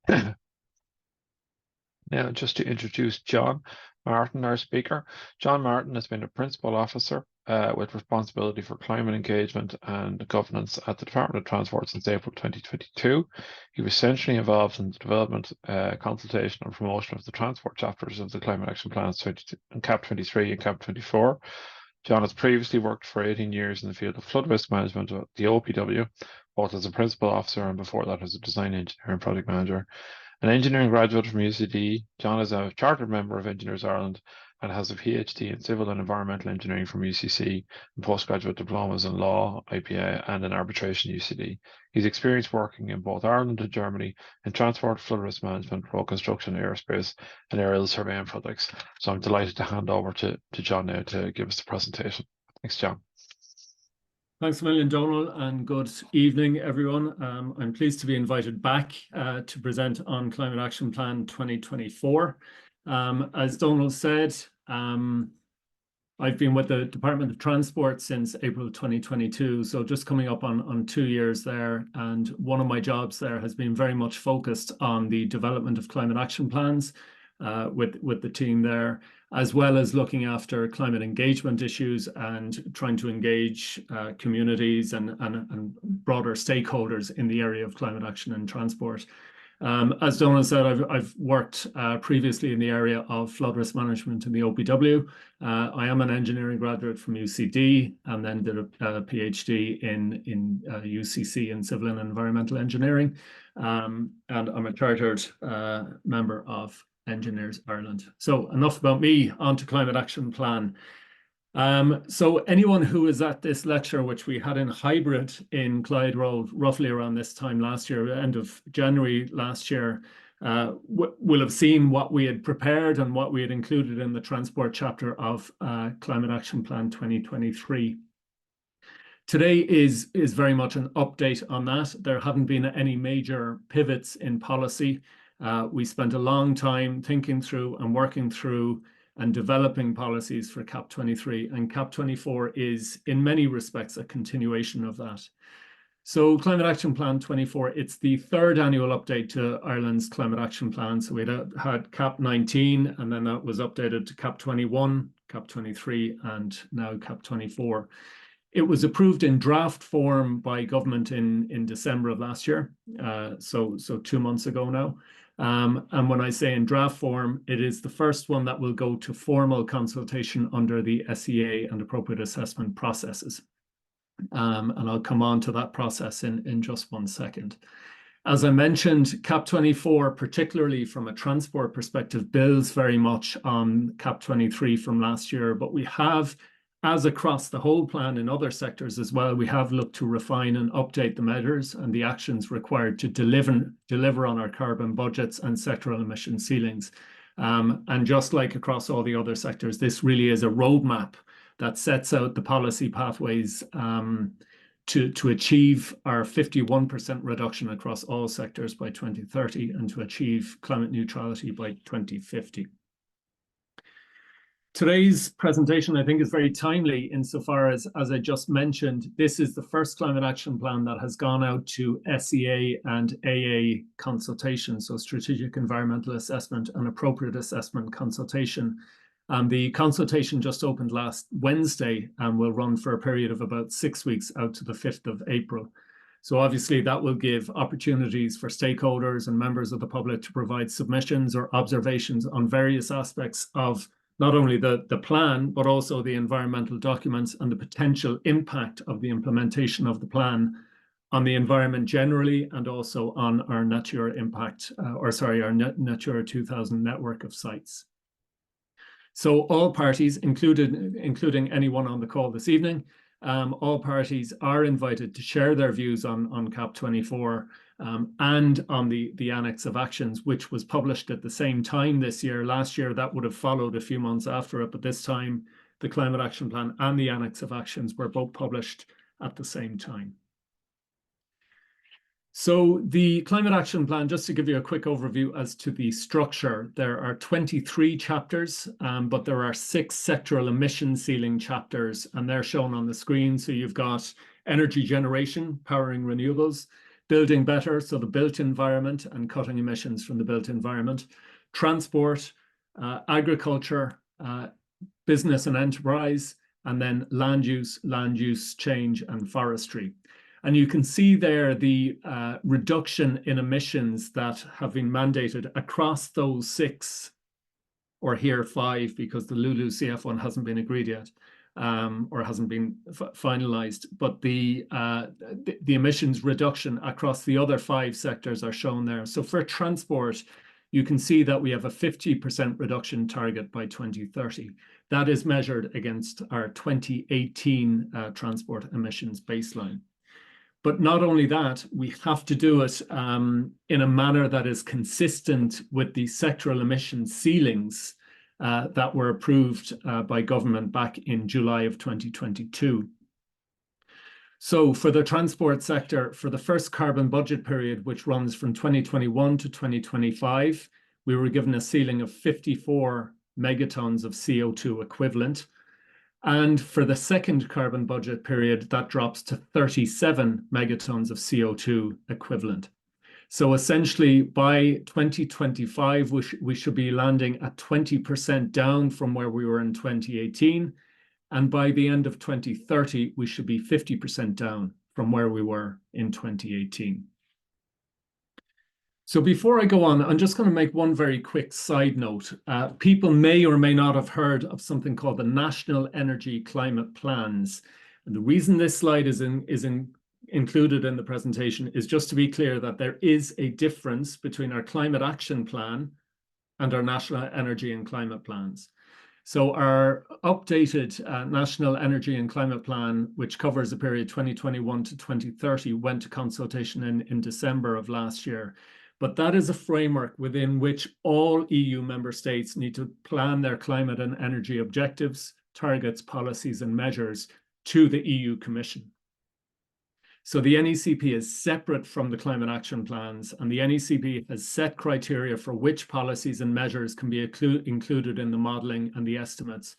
Now, just to introduce John Martin, our speaker. John Martin has been a principal officer with responsibility for climate engagement and governance at the Department of Transport since April 2022. He was centrally involved in the development, consultation and promotion of the transport chapters of the Climate Action Plans in CAP 23 and CAP 24. John has previously worked for 18 years in the field of flood risk management at the OPW, both as a principal officer and before that as a design engineer and project manager. An engineering graduate from UCD, John is a chartered member of Engineers Ireland and has a PhD in civil and environmental engineering from UCC and postgraduate diplomas in law, IPA, and in arbitration UCD. He's experienced working in both Ireland and Germany in transport, flood risk management, road construction, aerospace, and aerial surveying projects. So I'm delighted to hand over to John now to give us the presentation. Thanks, John. Thanks a million, Donal, and good evening, everyone. I'm pleased to be invited back to present on Climate Action Plan 2024. As Donal said, I've been with the Department of Transport since April 2022, so just coming up on 2 years there. And one of my jobs there has been very much focused on the development of climate action plans with the team there, as well as looking after climate engagement issues and trying to engage communities and broader stakeholders in the area of climate action and transport. As Donal said, I've worked previously in the area of flood risk management in the OPW. I am an engineering graduate from UCD and then did a PhD in UCC in civil and environmental engineering. And I'm a chartered member of Engineers Ireland. So enough about me, on to Climate Action Plan. So anyone who is at this lecture, which we had in hybrid in Clyde Road roughly around this time last year, end of January last year, will have seen what we had prepared and what we had included in the transport chapter of Climate Action Plan 2023. Today is very much an update on that. There haven't been any major pivots in policy. We spent a long time thinking through and working through and developing policies for CAP 23, and CAP 24 is in many respects a continuation of that. So Climate Action Plan 24, it's the third annual update to Ireland's Climate Action Plan. So we had CAP 19, and then that was updated to CAP 21, CAP 23, and now CAP 24. It was approved in draft form by government in December of last year, so 2 months ago now. And when I say in draft form, it is the first one that will go to formal consultation under the SEA and appropriate assessment processes. And I'll come on to that process in just 1 second. As I mentioned, CAP 24, particularly from a transport perspective, builds very much on CAP 23 from last year, but we have, as across the whole plan in other sectors as well, we have looked to refine and update the measures and the actions required to deliver on our carbon budgets and sectoral emission ceilings. And just like across all the other sectors, this really is a roadmap that sets out the policy pathways to achieve our 51% reduction across all sectors by 2030 and to achieve climate neutrality by 2050. Today's presentation, I think, is very timely insofar as I just mentioned, this is the first climate action plan that has gone out to SEA and AA consultation, so Strategic Environmental Assessment and Appropriate Assessment consultation. The consultation just opened last Wednesday and will run for a period of about 6 weeks out to the 5th of April. So obviously that will give opportunities for stakeholders and members of the public to provide submissions or observations on various aspects of not only the plan, but also the environmental documents and the potential impact of the implementation of the plan on the environment generally, and also on our Natura impact, our Natura 2000 network of sites. So all parties, including anyone on the call this evening, all parties are invited to share their views on CAP 24 and on the Annex of Actions, which was published at the same time this year. Last year, that would have followed a few months after it, but this time the Climate Action Plan and the Annex of Actions were both published at the same time. So the Climate Action Plan, just to give you a quick overview as to the structure, there are 23 chapters, but there are 6 sectoral emission ceiling chapters, and they're shown on the screen. So you've got energy generation, powering renewables, building better, so the built environment and cutting emissions from the built environment, transport, agriculture, business and enterprise, and then land use change, and forestry. And you can see there the reduction in emissions that have been mandated across those 6, or here 5, because the LULUCF one hasn't been agreed yet, or hasn't been finalized. But the emissions reduction across the other 5 sectors are shown there. So for transport, you can see that we have a 50% reduction target by 2030. That is measured against our 2018 transport emissions baseline. But not only that, we have to do it in a manner that is consistent with the sectoral emission ceilings that were approved by government back in July of 2022. So for the transport sector, for the first carbon budget period, which runs from 2021 to 2025, we were given a ceiling of 54 megatons of CO2 equivalent. And for the second carbon budget period, that drops to 37 megatons of CO2 equivalent. So essentially, by 2025, we should be landing at 20% down from where we were in 2018. And by the end of 2030, we should be 50% down from where we were in 2018. So before I go on, I'm just going to make one very quick side note. People may or may not have heard of something called the National Energy Climate Plans. And the reason this slide is included in the presentation is just to be clear that there is a difference between our Climate Action Plan and our National Energy and Climate Plans. So our updated National Energy and Climate Plan, which covers the period 2021 to 2030, went to consultation in December of last year. But that is a framework within which all EU member states need to plan their climate and energy objectives, targets, policies, and measures to the EU Commission. So the NECP is separate from the climate action plans, and the NECP has set criteria for which policies and measures can be included in the modelling and the estimates.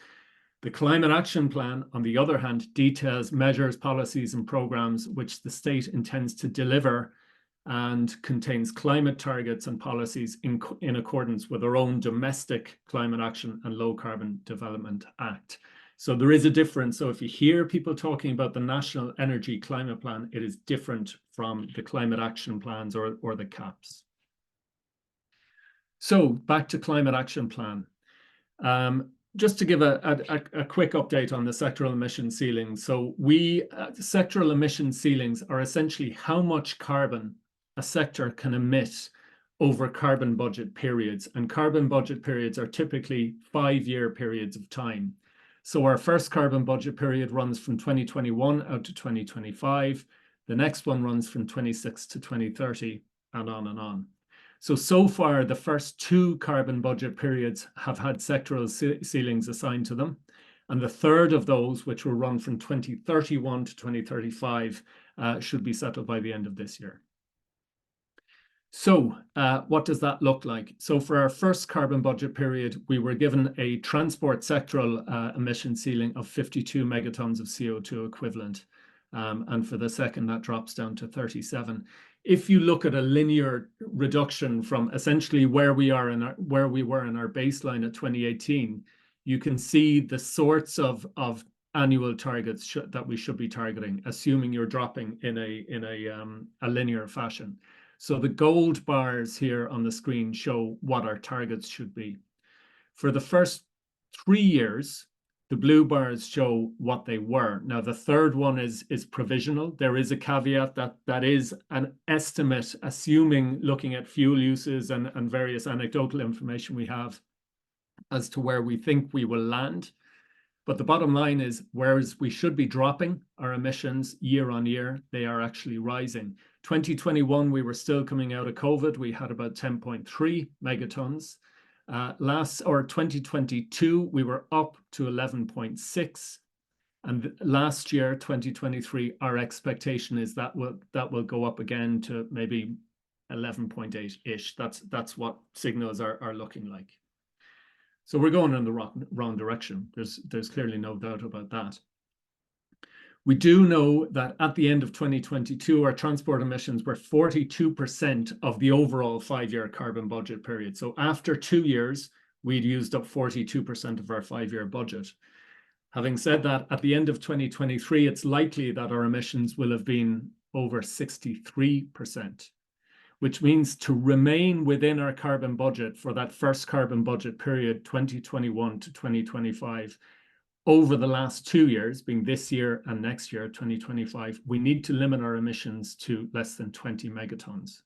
The climate action plan, on the other hand, details measures, policies, and programmes which the state intends to deliver, and contains climate targets and policies in accordance with our own domestic Climate Action and Low Carbon Development Act. So there is a difference. So if you hear people talking about the National Energy Climate Plan, it is different from the climate action plans or the CAPs. So back to climate action plan. Just to give a quick update on the sectoral emission ceilings. So sectoral emission ceilings are essentially how much carbon a sector can emit over carbon budget periods. And carbon budget periods are typically 5-year periods of time. So our first carbon budget period runs from 2021 out to 2025. The next one runs from 26 to 2030, and on and on. So far, the first 2 carbon budget periods have had sectoral ceilings assigned to them. And the third of those, which will run from 2031 to 2035, should be settled by the end of this year. So what does that look like? So for our first carbon budget period, we were given a transport sectoral emission ceiling of 52 megatons of CO2 equivalent. And for the second, that drops down to 37. If you look at a linear reduction from essentially where we were in our baseline at 2018, you can see the sorts of annual targets that we should be targeting, assuming you're dropping in a linear fashion. So the gold bars here on the screen show what our targets should be. For the first 3 years, the blue bars show what they were. Now, the third one is provisional. There is a caveat that is an estimate, assuming looking at fuel uses and various anecdotal information we have as to where we think we will land. But the bottom line is, whereas we should be dropping our emissions year on year, they are actually rising. 2021, we were still coming out of COVID. We had about 10.3 megatons. 2022, we were up to 11.6. And last year, 2023, our expectation is that will go up again to maybe 11.8-ish. That's what signals are looking like. So we're going in the wrong direction. There's clearly no doubt about that. We do know that at the end of 2022, our transport emissions were 42% of the overall 5-year carbon budget period. So after 2 years, we'd used up 42% of our 5-year budget. Having said that, at the end of 2023, it's likely that our emissions will have been over 63%, which means to remain within our carbon budget for that first carbon budget period, 2021 to 2025, over the last 2 years, being this year and next year, 2025, we need to limit our emissions to less than 20 megatons.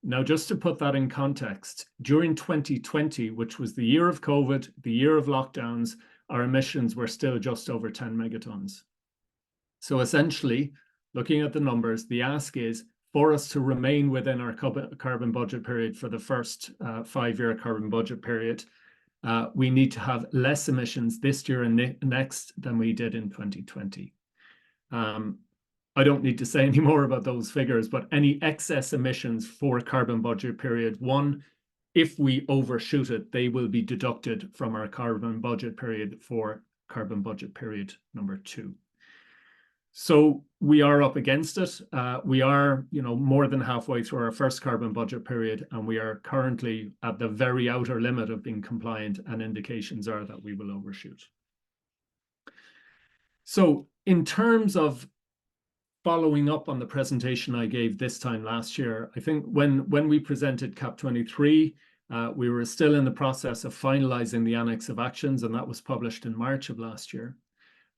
Now, just to put that in context, during 2020, which was the year of COVID, the year of lockdowns, our emissions were still just over 10 megatons. So essentially, looking at the numbers, the ask is for us to remain within our carbon budget period for the first 5-year carbon budget period, we need to have less emissions this year and next than we did in 2020. I don't need to say any more about those figures, but any excess emissions for carbon budget period 1, if we overshoot it, they will be deducted from our carbon budget period for carbon budget period number 2. So we are up against it. We are, more than halfway through our first carbon budget period, and we are currently at the very outer limit of being compliant, and indications are that we will overshoot. So in terms of following up on the presentation I gave this time last year, I think when we presented CAP23, we were still in the process of finalizing the Annex of Actions, and that was published in March of last year.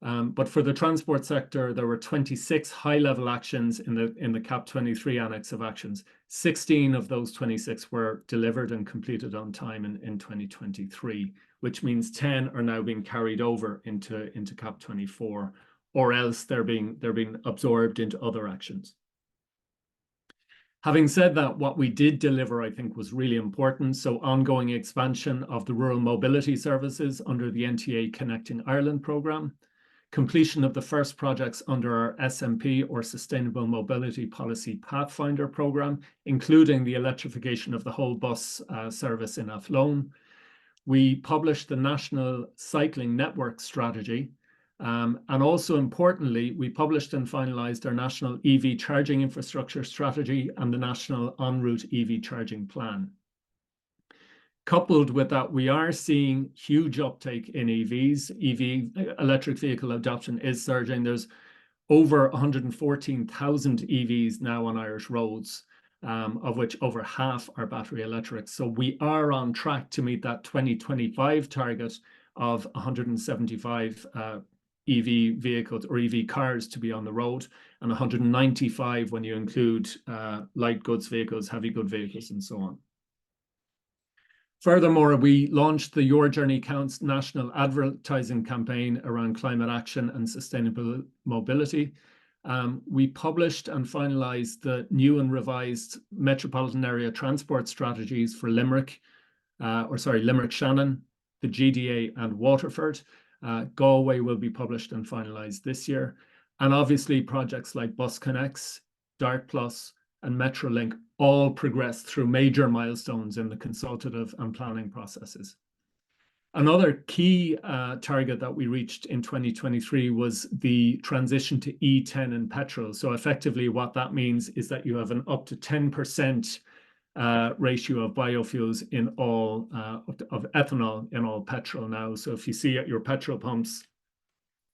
But for the transport sector, there were 26 high-level actions in the CAP23 Annex of Actions. 16 of those 26 were delivered and completed on time in 2023, which means 10 are now being carried over into CAP24, or else they're being absorbed into other actions. Having said that, what we did deliver, I think, was really important. So ongoing expansion of the rural mobility services under the NTA Connecting Ireland programme, completion of the first projects under our SMP, or Sustainable Mobility Policy Pathfinder programme, including the electrification of the whole bus service in Athlone. We published the National Cycling Network Strategy, and also importantly, we published and finalised our National EV Charging Infrastructure Strategy and the National En Route EV Charging Plan. Coupled with that, we are seeing huge uptake in EVs. Electric vehicle adoption is surging. There's over 114,000 EVs now on Irish roads, of which over half are battery electric. So we are on track to meet that 2025 target of 175 EV vehicles or EV cars to be on the road, and 195 when you include light goods vehicles, heavy goods vehicles, and so on. Furthermore, we launched the Your Journey Counts national advertising campaign around climate action and sustainable mobility. We published and finalised the new and revised metropolitan area transport strategies for Limerick Shannon, the GDA and Waterford. Galway will be published and finalised this year. And obviously projects like Bus Connects, Dart Plus, and Metrolink all progressed through major milestones in the consultative and planning processes. Another key target that we reached in 2023 was the transition to E10 in petrol. So effectively what that means is that you have an up to 10% ratio of biofuels in all, of ethanol in all petrol now. So if you see at your petrol pumps,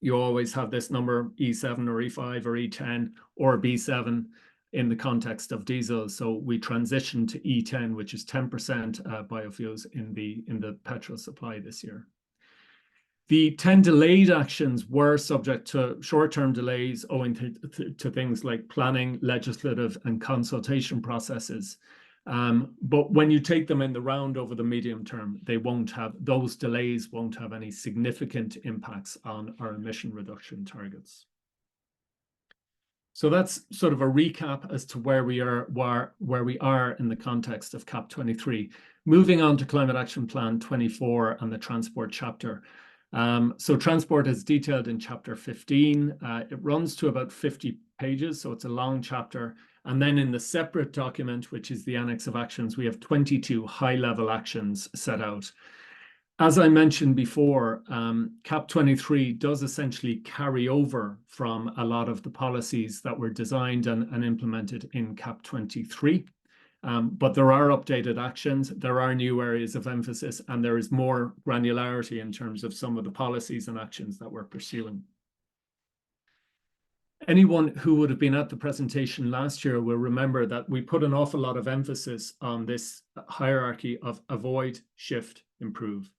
you always have this number, E7 or E5 or E10 or B7 in the context of diesel. So we transitioned to E10, which is 10% biofuels in the petrol supply this year. The 10 delayed actions were subject to short-term delays owing to things like planning, legislative, and consultation processes. But when you take them in the round over the medium term, those delays won't have any significant impacts on our emission reduction targets. So that's sort of a recap as to where we are in the context of CAP23. Moving on to Climate Action Plan 24 and the transport chapter. So transport is detailed in chapter 15. It runs to about 50 pages, so it's a long chapter. And then in the separate document, which is the Annex of Actions, we have 22 high-level actions set out. As I mentioned before, CAP23 does essentially carry over from a lot of the policies that were designed and implemented in CAP23. But there are updated actions, there are new areas of emphasis, and there is more granularity in terms of some of the policies and actions that we're pursuing. Anyone who would have been at the presentation last year will remember that we put an awful lot of emphasis on this hierarchy of avoid, shift, improve.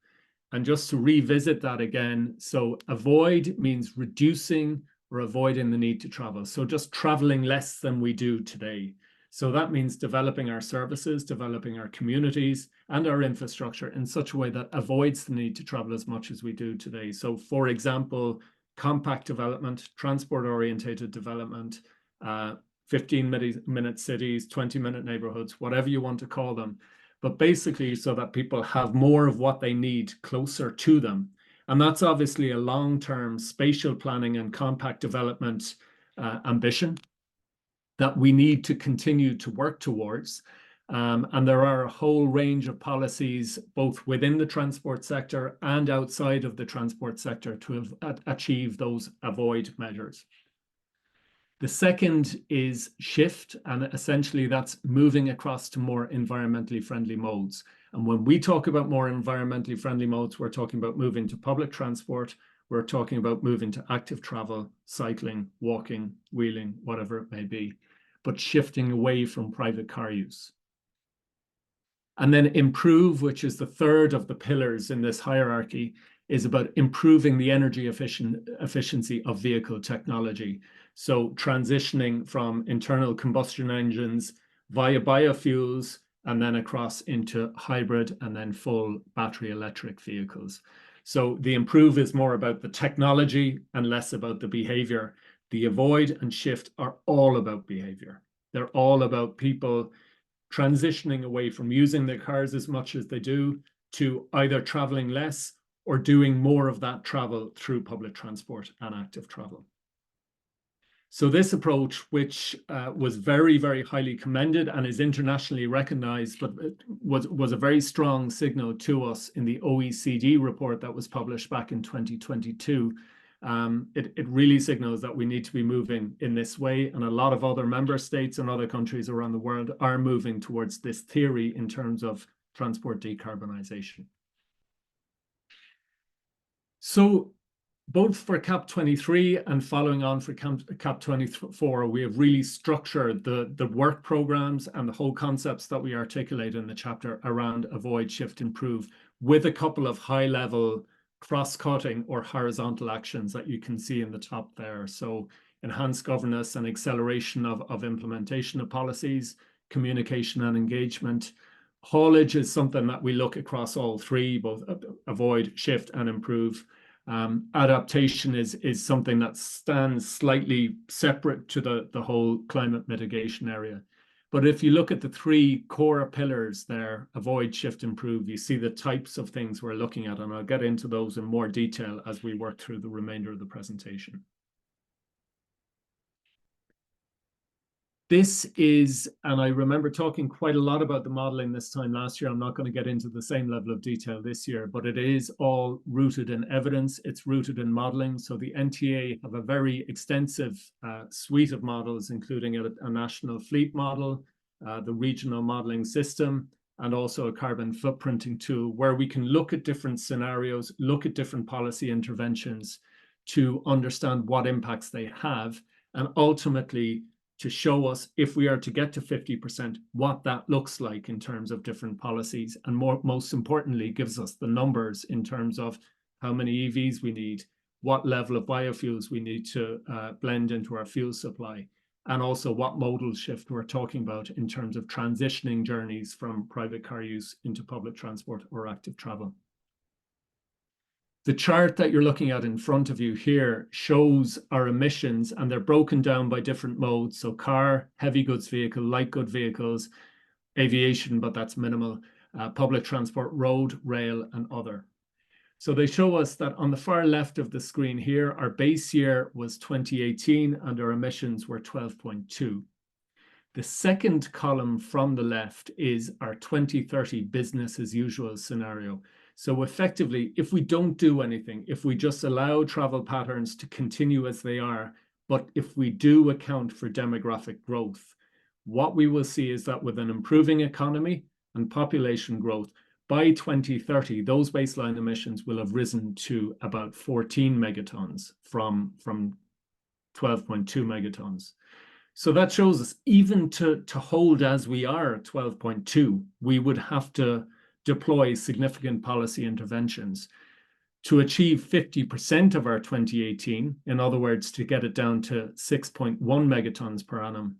And just to revisit that again, so avoid means reducing or avoiding the need to travel. So just traveling less than we do today. So that means developing our services, developing our communities and our infrastructure in such a way that avoids the need to travel as much as we do today. So for example, compact development, transport-orientated development, 15-minute cities, 20-minute neighborhoods, whatever you want to call them, but basically so that people have more of what they need closer to them. And that's obviously a long-term spatial planning and compact development ambition that we need to continue to work towards. And there are a whole range of policies, both within the transport sector and outside of the transport sector, to achieve those avoid measures. The second is shift, and essentially that's moving across to more environmentally friendly modes. And when we talk about more environmentally friendly modes, we're talking about moving to public transport, we're talking about moving to active travel, cycling, walking, wheeling, whatever it may be, but shifting away from private car use. And then improve, which is the third of the pillars in this hierarchy, is about improving the energy efficiency of vehicle technology. So transitioning from internal combustion engines via biofuels and then across into hybrid and then full battery electric vehicles. So the improve is more about the technology and less about the behavior. The avoid and shift are all about behavior. They're all about people transitioning away from using their cars as much as they do to either traveling less or doing more of that travel through public transport and active travel. So this approach, which was very, very highly commended and is internationally recognized, but it was a very strong signal to us in the OECD report that was published back in 2022. It really signals that we need to be moving in this way, and a lot of other member states and other countries around the world are moving towards this theory in terms of transport decarbonization. So both for CAP23 and following on for CAP24, we have really structured the work programs and the whole concepts that we articulate in the chapter around avoid, shift, improve, with a couple of high-level cross-cutting or horizontal actions that you can see in the top there. So enhanced governance and acceleration of implementation of policies, communication and engagement. Haulage is something that we look across all three, both avoid, shift, and improve. Adaptation is something that stands slightly separate to the whole climate mitigation area. But if you look at the three core pillars there, avoid, shift, improve, you see the types of things we're looking at, and I'll get into those in more detail as we work through the remainder of the presentation. This is, and I remember talking quite a lot about the modeling this time last year. I'm not going to get into the same level of detail this year, but it is all rooted in evidence. It's rooted in modeling. So the NTA have a very extensive suite of models, including a national fleet model, the regional modeling system, and also a carbon footprinting tool where we can look at different scenarios, look at different policy interventions to understand what impacts they have, and ultimately to show us, if we are to get to 50%, what that looks like in terms of different policies, and most importantly, gives us the numbers in terms of how many EVs we need, what level of biofuels we need to blend into our fuel supply, and also what modal shift we're talking about in terms of transitioning journeys from private car use into public transport or active travel. The chart that you're looking at in front of you here shows our emissions, and they're broken down by different modes. So car, heavy goods vehicle, light goods vehicles, aviation, but that's minimal, public transport, road, rail, and other. So they show us that on the far left of the screen here, our base year was 2018 and our emissions were 12.2. The second column from the left is our 2030 business as usual scenario. So effectively, if we don't do anything, if we just allow travel patterns to continue as they are, but if we do account for demographic growth, what we will see is that with an improving economy and population growth, by 2030, those baseline emissions will have risen to about 14 megatons from 12.2 megatons. So that shows us even to hold as we are at 12.2, we would have to deploy significant policy interventions to achieve 50% of our 2018, in other words, to get it down to 6.1 megatons per annum,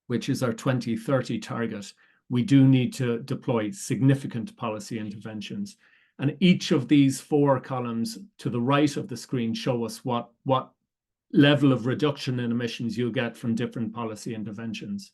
which is our 2030 target. We do need to deploy significant policy interventions. And each of these four columns to the right of the screen show us what level of reduction in emissions you'll get from different policy interventions.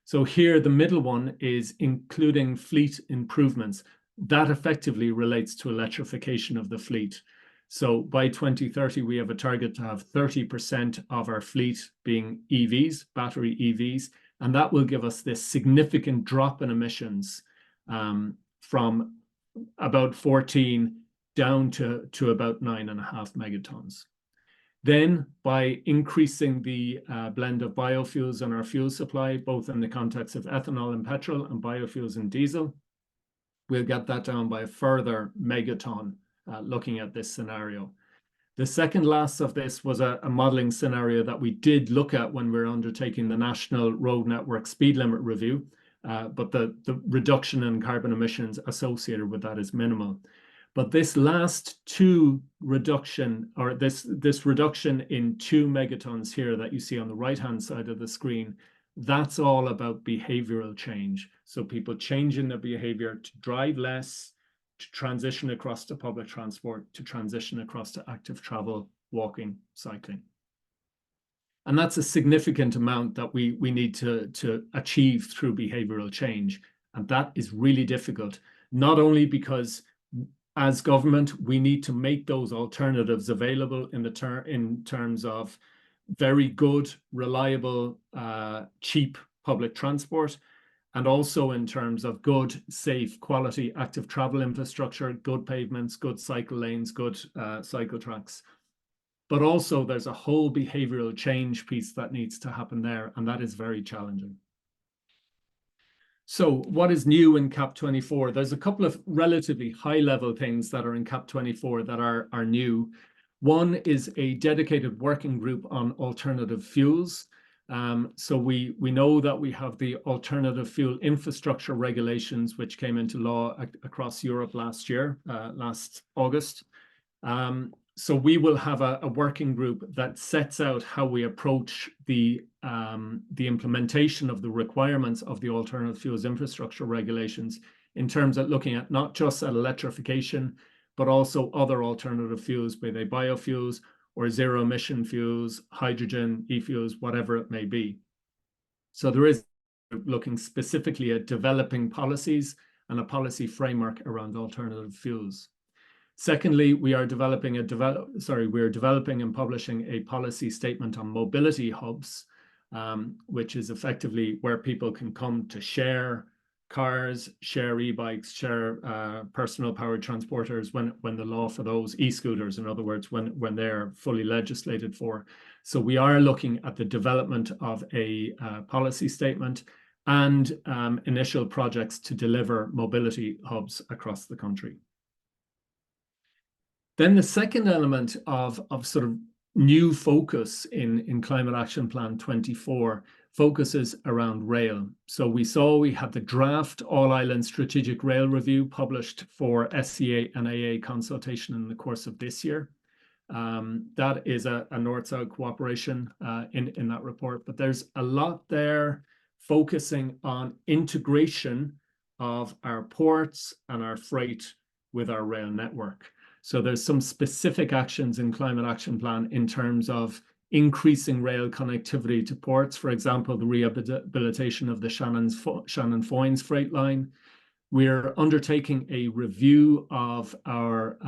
So here, the middle one is including fleet improvements. That effectively relates to electrification of the fleet. So by 2030, we have a target to have 30% of our fleet being EVs, battery EVs, and that will give us this significant drop in emissions from about 14 down to about 9.5 megatons. Then, by increasing the blend of biofuels in our fuel supply, both in the context of ethanol and petrol and biofuels and diesel, we'll get that down by a further megaton looking at this scenario. The second last of this was a modeling scenario that we did look at when we were undertaking the National Road Network Speed Limit Review, but the reduction in carbon emissions associated with that is minimal. But this last reduction in 2 megatons here that you see on the right-hand side of the screen, that's all about behavioral change. So people changing their behavior to drive less, to transition across to public transport, to transition across to active travel, walking, cycling. And that's a significant amount that we need to achieve through behavioral change. And that is really difficult, not only because as government, we need to make those alternatives available in terms of very good, reliable, cheap public transport, and also in terms of good, safe, quality, active travel infrastructure, good pavements, good cycle lanes, good cycle tracks. But also there's a whole behavioral change piece that needs to happen there, and that is very challenging. So what is new in CAP24? There's a couple of relatively high-level things that are in CAP24 that are new. One is a dedicated working group on alternative fuels. So we know that we have the alternative fuel infrastructure regulations, which came into law across Europe last year, last August. So we will have a working group that sets out how we approach the implementation of the requirements of the alternative fuels infrastructure regulations in terms of looking at not just at electrification, but also other alternative fuels, be they biofuels or zero emission fuels, hydrogen, e-fuels, whatever it may be. So there is looking specifically at developing policies and a policy framework around alternative fuels. Secondly, we are developing and publishing a policy statement on mobility hubs, which is effectively where people can come to share cars, share e-bikes, share personal powered transporters when the law for those e-scooters, in other words, when they're fully legislated for. So we are looking at the development of a policy statement and initial projects to deliver mobility hubs across the country. Then the second element of sort of new focus in Climate Action Plan 24 focuses around rail. So we had the draft All-Island Strategic Rail Review published for SCA and AA consultation in the course of this year. That is a North-South cooperation in that report, but there's a lot there focusing on integration of our ports and our freight with our rail network. So there's some specific actions in Climate Action Plan in terms of increasing rail connectivity to ports, for example, the rehabilitation of the Shannon-Foynes freight line. We're undertaking a review of our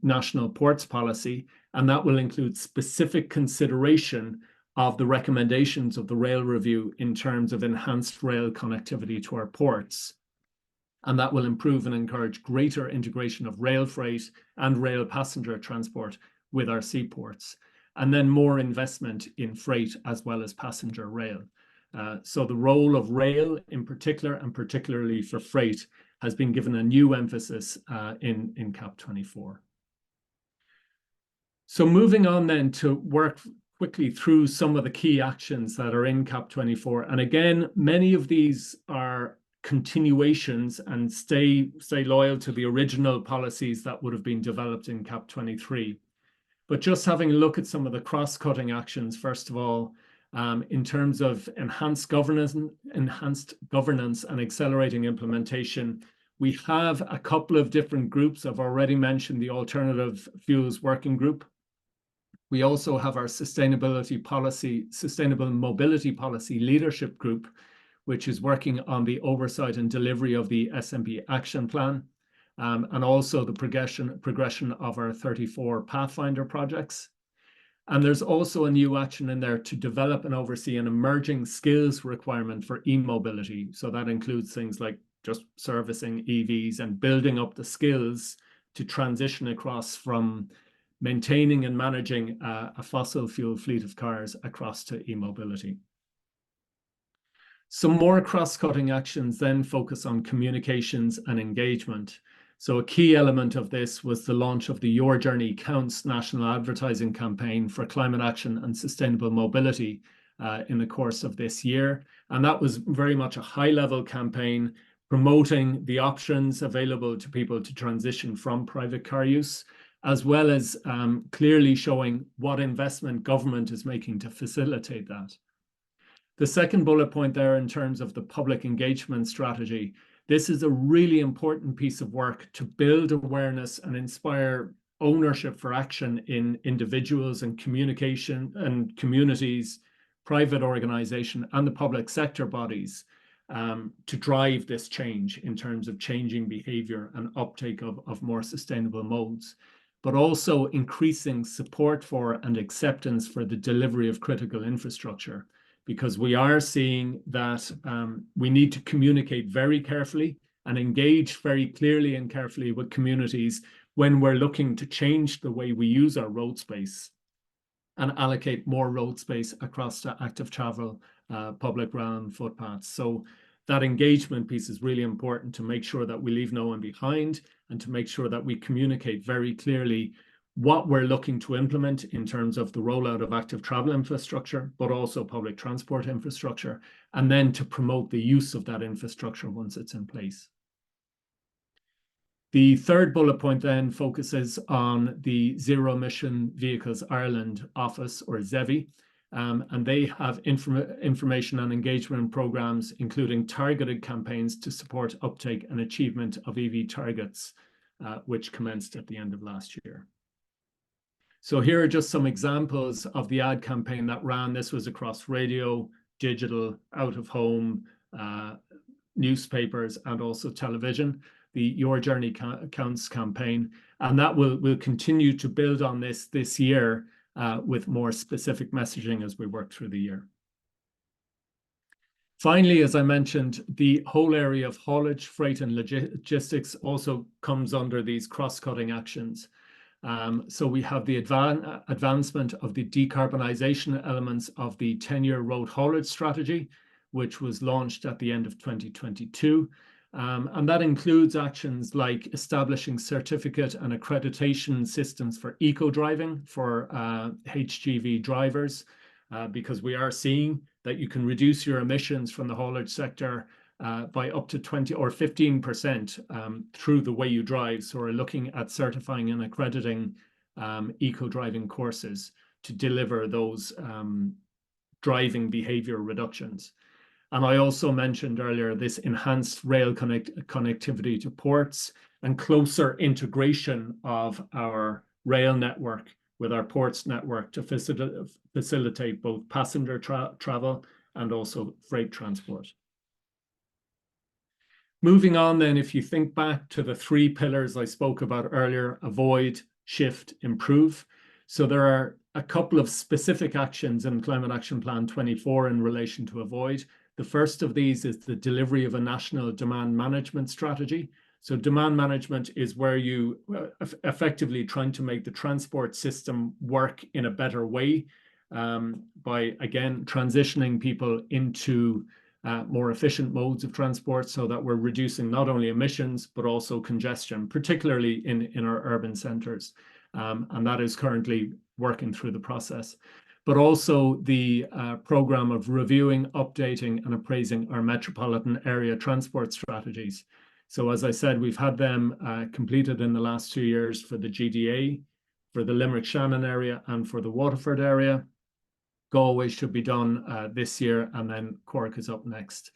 national ports policy, and that will include specific consideration of the recommendations of the rail review in terms of enhanced rail connectivity to our ports. And that will improve and encourage greater integration of rail freight and rail passenger transport with our seaports, and then more investment in freight as well as passenger rail. So the role of rail in particular, and particularly for freight, has been given a new emphasis in CAP24. So moving on then to work quickly through some of the key actions that are in CAP24. And again, many of these are continuations and stay loyal to the original policies that would have been developed in CAP23. But just having a look at some of the cross-cutting actions, first of all, in terms of enhanced governance and accelerating implementation, we have a couple of different groups. I've already mentioned the Alternative Fuels Working Group. We also have our Sustainable Mobility Policy Leadership Group, which is working on the oversight and delivery of the SMB Action Plan, and also the progression of our 34 Pathfinder projects. And there's also a new action in there to develop and oversee an emerging skills requirement for e-mobility. So that includes things like just servicing EVs and building up the skills to transition across from maintaining and managing a fossil fuel fleet of cars across to e-mobility. Some more cross-cutting actions then focus on communications and engagement. So a key element of this was the launch of the Your Journey Counts national advertising campaign for climate action and sustainable mobility in the course of this year. And that was very much a high-level campaign promoting the options available to people to transition from private car use, as well as clearly showing what investment government is making to facilitate that. The second bullet point there in terms of the public engagement strategy, this is a really important piece of work to build awareness and inspire ownership for action in individuals and communication and communities, private organization, and the public sector bodies to drive this change in terms of changing behavior and uptake of more sustainable modes, but also increasing support for and acceptance for the delivery of critical infrastructure. Because we are seeing that we need to communicate very carefully and engage very clearly and carefully with communities when we're looking to change the way we use our road space and allocate more road space across the active travel, public realm, footpaths. So that engagement piece is really important to make sure that we leave no one behind and to make sure that we communicate very clearly what we're looking to implement in terms of the rollout of active travel infrastructure, but also public transport infrastructure, and then to promote the use of that infrastructure once it's in place. The third bullet point then focuses on the Zero Emission Vehicles Ireland office, or ZEVI, and they have information and engagement programs, including targeted campaigns to support uptake and achievement of EV targets, which commenced at the end of last year. So here are just some examples of the ad campaign that ran. This was across radio, digital, out of home, newspapers, and also television, the Your Journey Counts campaign. And that will continue to build on this year with more specific messaging as we work through the year. Finally, as I mentioned, the whole area of haulage, freight, and logistics also comes under these cross-cutting actions. So we have the advancement of the decarbonisation elements of the 10-year road haulage strategy, which was launched at the end of 2022. And that includes actions like establishing certificate and accreditation systems for eco-driving for HGV drivers, because we are seeing that you can reduce your emissions from the haulage sector by up to 20 or 15% through the way you drive. So we're looking at certifying and accrediting eco-driving courses to deliver those driving behavior reductions. And I also mentioned earlier this enhanced rail connectivity to ports and closer integration of our rail network with our ports network to facilitate both passenger travel and also freight transport. Moving on then, if you think back to the three pillars I spoke about earlier, avoid, shift, improve. So there are a couple of specific actions in Climate Action Plan 24 in relation to avoid. The first of these is the delivery of a national demand management strategy. So demand management is where you effectively trying to make the transport system work in a better way by, again, transitioning people into more efficient modes of transport so that we're reducing not only emissions, but also congestion, particularly in our urban centres. And that is currently working through the process. But also the programme of reviewing, updating and appraising our metropolitan area transport strategies. So as I said, we've had them completed in the last 2 years for the GDA, for the Limerick-Shannon area and for the Waterford area. Galway should be done this year, and then Cork is up next.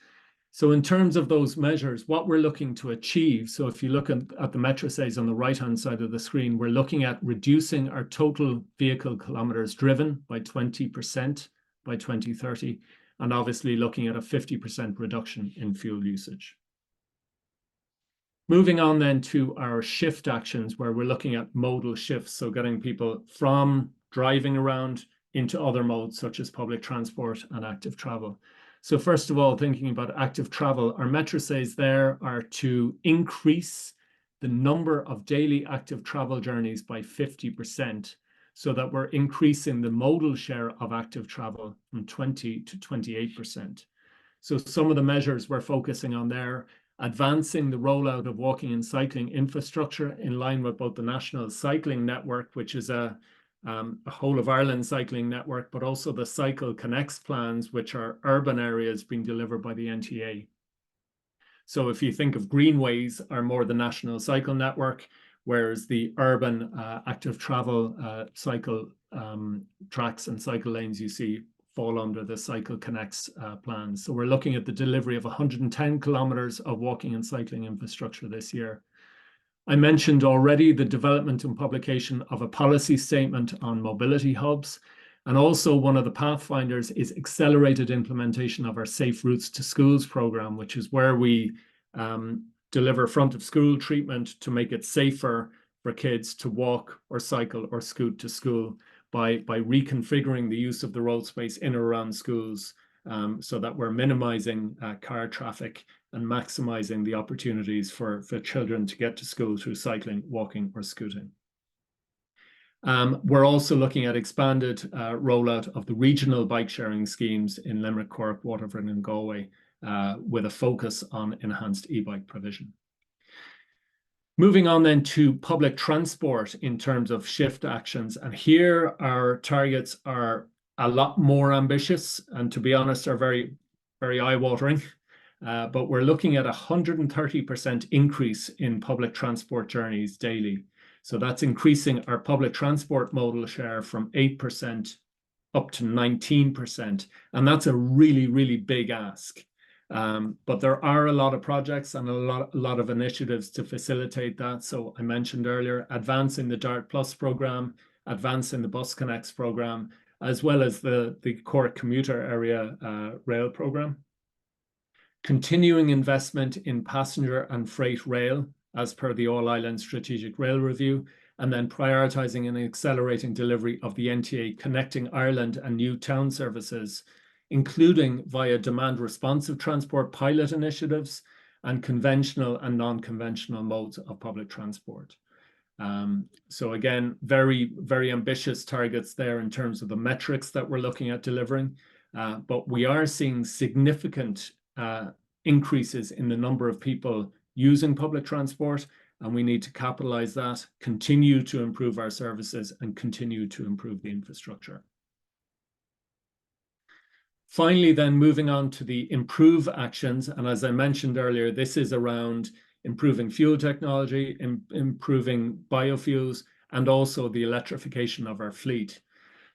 So in terms of those measures, what we're looking to achieve, so if you look at the metrosays on the right-hand side of the screen, we're looking at reducing our total vehicle kilometres driven by 20% by 2030, and obviously looking at a 50% reduction in fuel usage. Moving on then to our shift actions, where we're looking at modal shifts, so getting people from driving around into other modes such as public transport and active travel. So first of all, thinking about active travel, our metrosays there are to increase the number of daily active travel journeys by 50%, so that we're increasing the modal share of active travel from 20 to 28%. So some of the measures we're focusing on there: advancing the rollout of walking and cycling infrastructure in line with both the National Cycling Network, which is a whole of Ireland cycling network, but also the Cycle Connects plans, which are urban areas being delivered by the NTA. So if you think of greenways are more the National Cycle Network, whereas the urban active travel cycle tracks and cycle lanes you see fall under the Cycle Connects plans. So we're looking at the delivery of 110 kilometres of walking and cycling infrastructure this year. I mentioned already the development and publication of a policy statement on mobility hubs. And also one of the pathfinders is accelerated implementation of our Safe Routes to Schools programme, which is where we deliver front of school treatment to make it safer for kids to walk or cycle or scoot to school by reconfiguring the use of the road space in or around schools so that we're minimising car traffic and maximising the opportunities for children to get to school through cycling, walking or scooting. We're also looking at expanded rollout of the regional bike sharing schemes in Limerick, Cork, Waterford and Galway with a focus on enhanced e-bike provision. Moving on then to public transport in terms of shift actions. And here our targets are a lot more ambitious and, to be honest, are very, very eye-watering. But we're looking at a 130% increase in public transport journeys daily. So that's increasing our public transport modal share from 8% up to 19%. And that's a really, really big ask. But there are a lot of projects and a lot of initiatives to facilitate that. So I mentioned earlier, advancing the DART Plus programme, advancing the Bus Connects programme, as well as the Cork commuter area rail programme. Continuing investment in passenger and freight rail as per the All-Ireland Strategic Rail Review, and then prioritising and accelerating delivery of the NTA Connecting Ireland and New Town services, including via demand responsive transport pilot initiatives and conventional and non-conventional modes of public transport. So again, very, very ambitious targets there in terms of the metrics that we're looking at delivering, but we are seeing significant increases in the number of people using public transport, and we need to capitalise that, continue to improve our services and continue to improve the infrastructure. Finally, then moving on to the improve actions. And as I mentioned earlier, this is around improving fuel technology, improving biofuels, and also the electrification of our fleet.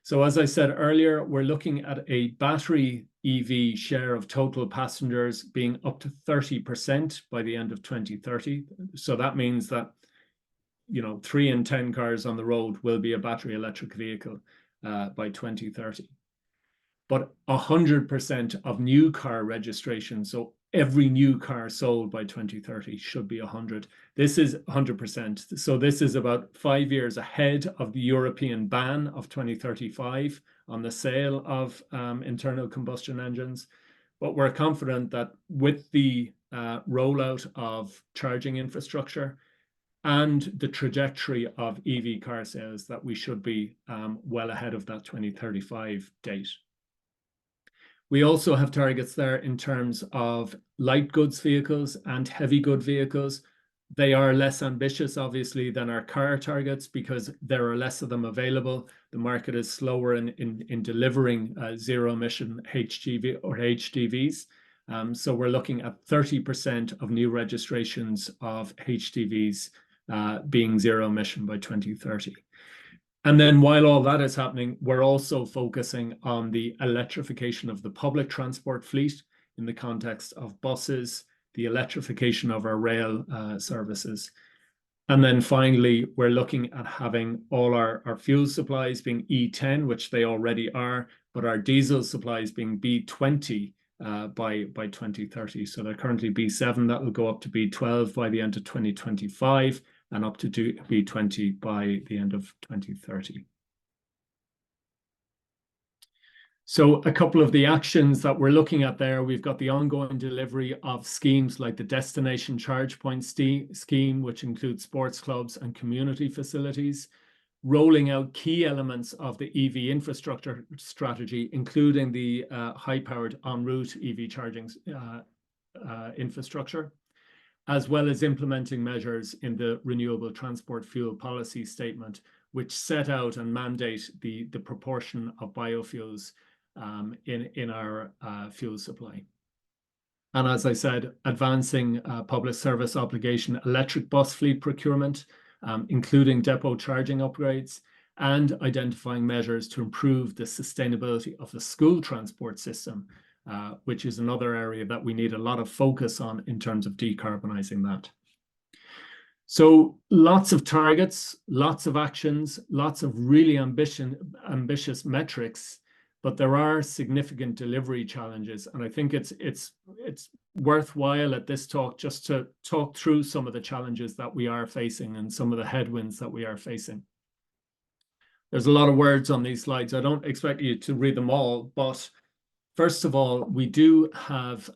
So as I said earlier, we're looking at a battery EV share of total passengers being up to 30% by the end of 2030. So that means that, 3 in 10 cars on the road will be a battery electric vehicle by 2030. But 100% of new car registration, so every new car sold by 2030 should be 100. This is 100%. So this is about 5 years ahead of the European ban of 2035 on the sale of internal combustion engines. But we're confident that with the rollout of charging infrastructure and the trajectory of EV car sales, that we should be well ahead of that 2035 date. We also have targets there in terms of light goods vehicles and heavy good vehicles. They are less ambitious, obviously, than our car targets because there are less of them available. The market is slower in delivering zero emission HGV or HDVs. So we're looking at 30% of new registrations of HDVs being zero emission by 2030. And then while all that is happening, we're also focusing on the electrification of the public transport fleet in the context of buses, the electrification of our rail services. And then finally, we're looking at having all our fuel supplies being E10, which they already are, but our diesel supplies being B20 by 2030. So they're currently B7, that will go up to B12 by the end of 2025 and up to B20 by the end of 2030. So a couple of the actions that we're looking at there, we've got the ongoing delivery of schemes like the Destination Charge Point scheme, which includes sports clubs and community facilities, rolling out key elements of the EV infrastructure strategy, including the high-powered en route EV charging infrastructure, as well as implementing measures in the Renewable Transport Fuel Policy Statement, which set out and mandate the proportion of biofuels in our fuel supply. And as I said, advancing public service obligation electric bus fleet procurement, including depot charging upgrades, and identifying measures to improve the sustainability of the school transport system, which is another area that we need a lot of focus on in terms of decarbonising that. So lots of targets, lots of actions, lots of really ambitious metrics, but there are significant delivery challenges. And I think it's worthwhile at this talk just to talk through some of the challenges that we are facing and some of the headwinds that we are facing. There's a lot of words on these slides. I don't expect you to read them all, but first of all, we do have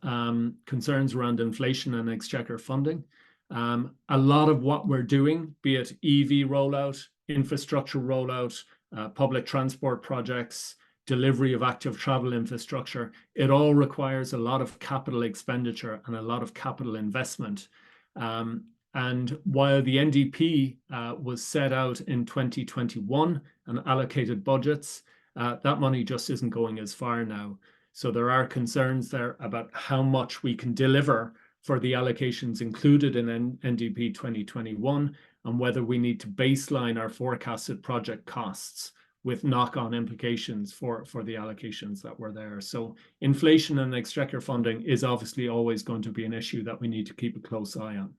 concerns around inflation and exchequer funding. A lot of what we're doing, be it EV rollout, infrastructure rollout, public transport projects, delivery of active travel infrastructure, it all requires a lot of capital expenditure and a lot of capital investment. And while the NDP was set out in 2021 and allocated budgets, that money just isn't going as far now. So there are concerns there about how much we can deliver for the allocations included in NDP 2021 and whether we need to baseline our forecasted project costs with knock-on implications for the allocations that were there. So inflation and exchequer funding is obviously always going to be an issue that we need to keep a close eye on.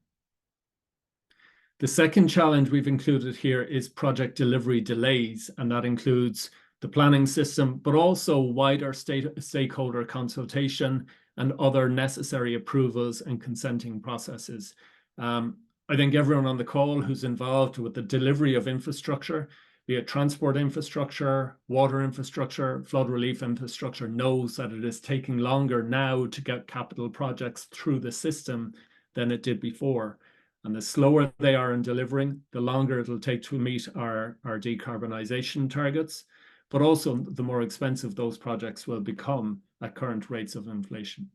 The second challenge we've included here is project delivery delays, and that includes the planning system, but also wider stakeholder consultation and other necessary approvals and consenting processes. I think everyone on the call who's involved with the delivery of infrastructure, be it transport infrastructure, water infrastructure, flood relief infrastructure, knows that it is taking longer now to get capital projects through the system than it did before. And the slower they are in delivering, the longer it'll take to meet our decarbonisation targets, but also the more expensive those projects will become at current rates of inflation.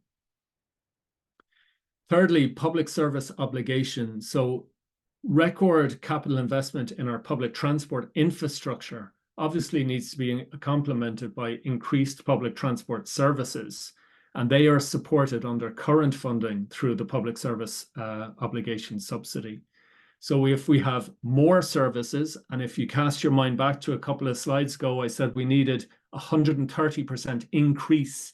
Thirdly, public service obligation. So record capital investment in our public transport infrastructure obviously needs to be complemented by increased public transport services, and they are supported under current funding through the public service obligation subsidy. So if we have more services, and if you cast your mind back to a couple of slides ago, I said we needed 130% increase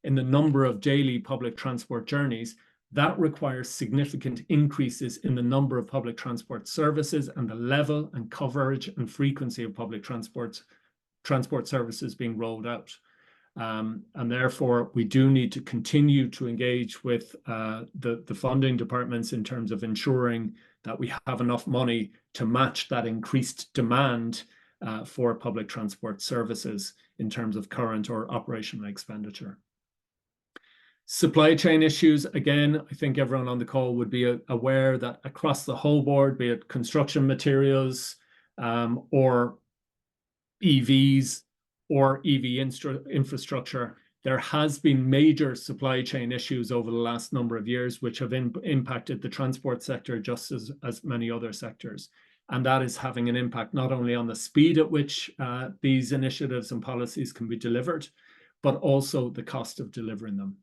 in the number of daily public transport journeys. That requires significant increases in the number of public transport services and the level and coverage and frequency of public transport services being rolled out. And therefore, we do need to continue to engage with the funding departments in terms of ensuring that we have enough money to match that increased demand for public transport services in terms of current or operational expenditure. Supply chain issues, again, I think everyone on the call would be aware that across the whole board, be it construction materials or EVs or EV infrastructure, there has been major supply chain issues over the last number of years, which have impacted the transport sector just as many other sectors. And that is having an impact not only on the speed at which these initiatives and policies can be delivered, but also the cost of delivering them.